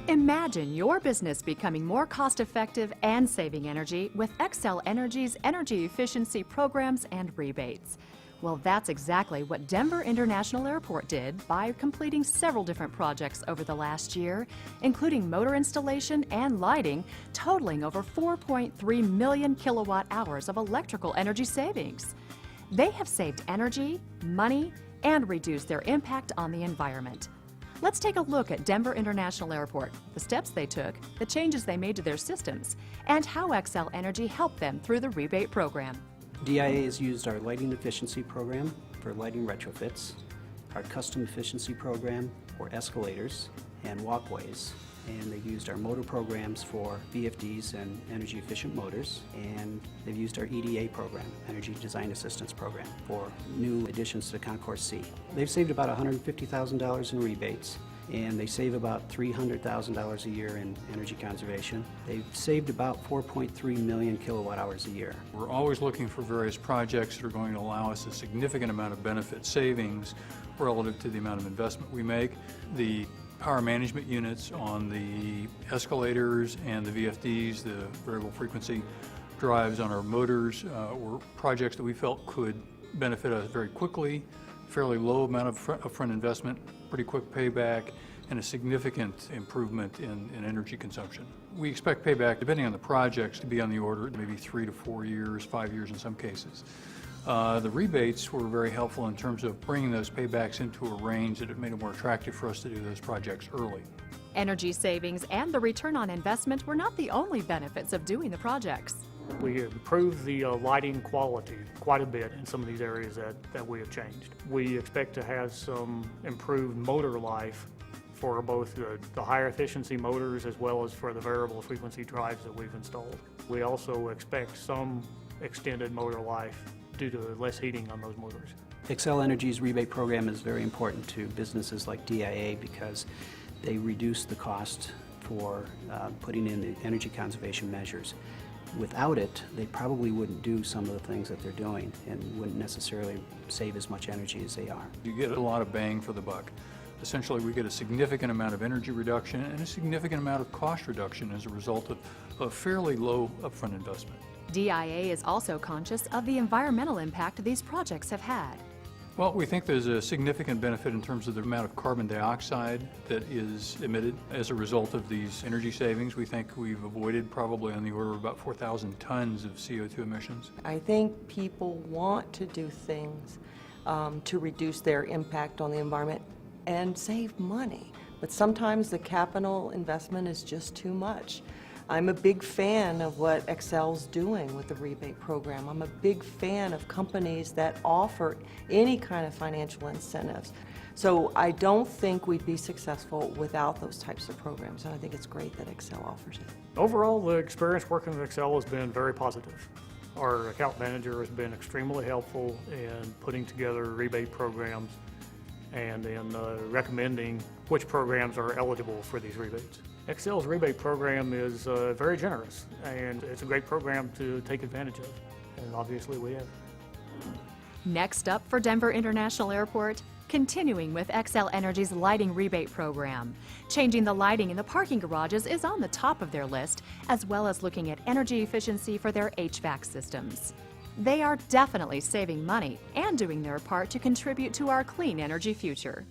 Imagine your business becoming more cost-effective and saving energy with Xcel Energy's energy efficiency programs and rebates. Well, that's exactly what Denver International Airport did by completing several different projects over the last year, including motor installation and lighting, totaling over 4.3 million kilowatt hours of electrical energy savings. They have saved energy, money, and reduced their impact on the environment. Let's take a look at Denver International Airport, the steps they took, the changes they made to their systems, and how Xcel Energy helped them through the rebate program. DIA has used our lighting efficiency program for lighting retrofits, our custom efficiency program for escalators and walkways, and they've used our motor programs for VFDs and energy efficient motors, and they've used our EDA program, Energy Design Assistance Program, for new additions to Concourse C. They've saved about $150,000 in rebates, and they save about $300,000 a year in energy conservation. They've saved about 4.3 million kilowatt hours a year. We're always looking for various projects that are going to allow us a significant amount of benefit savings relative to the amount of investment we make. The power management units on the escalators and the VFDs, the variable frequency drives on our motors, were projects that we felt could benefit us very quickly, fairly low amount of upfront investment, pretty quick payback, and a significant improvement in energy consumption. We expect payback, depending on the projects, to be on the order of maybe 3 to 4 years, 5 years in some cases. The rebates were very helpful in terms of bringing those paybacks into a range that it made it more attractive for us to do those projects early. Energy savings and the return on investment were not the only benefits of doing the projects. We improved the lighting quality quite a bit in some of these areas that we have changed. We expect to have some improved motor life for both the higher efficiency motors as well as for the variable frequency drives that we've installed. We also expect some extended motor life due to less heating on those motors. Xcel Energy's rebate program is very important to businesses like DIA because they reduce the cost for putting in the energy conservation measures. Without it, they probably wouldn't do some of the things that they're doing and wouldn't necessarily save as much energy as they are. You get a lot of bang for the buck. Essentially, we get a significant amount of energy reduction and a significant amount of cost reduction as a result of a fairly low upfront investment. DIA is also conscious of the environmental impact these projects have had. Well, we think there's a significant benefit in terms of the amount of carbon dioxide that is emitted as a result of these energy savings. We think we've avoided probably on the order of about 4,000 tons of CO2 emissions. I think people want to do things to reduce their impact on the environment and save money, but sometimes the capital investment is just too much. I'm a big fan of what Xcel's doing with the rebate program. I'm a big fan of companies that offer any kind of financial incentives. So I don't think we'd be successful without those types of programs, and I think it's great that Xcel offers it. Overall, the experience working with Xcel has been very positive. Our account manager has been extremely helpful in putting together rebate programs and in recommending which programs are eligible for these rebates. Xcel's rebate program is very generous, and it's a great program to take advantage of, and obviously we have. Next up for Denver International Airport, continuing with Xcel Energy's lighting rebate program. Changing the lighting in the parking garages is on the top of their list, as well as looking at energy efficiency for their HVAC systems. They are definitely saving money and doing their part to contribute to our clean energy future.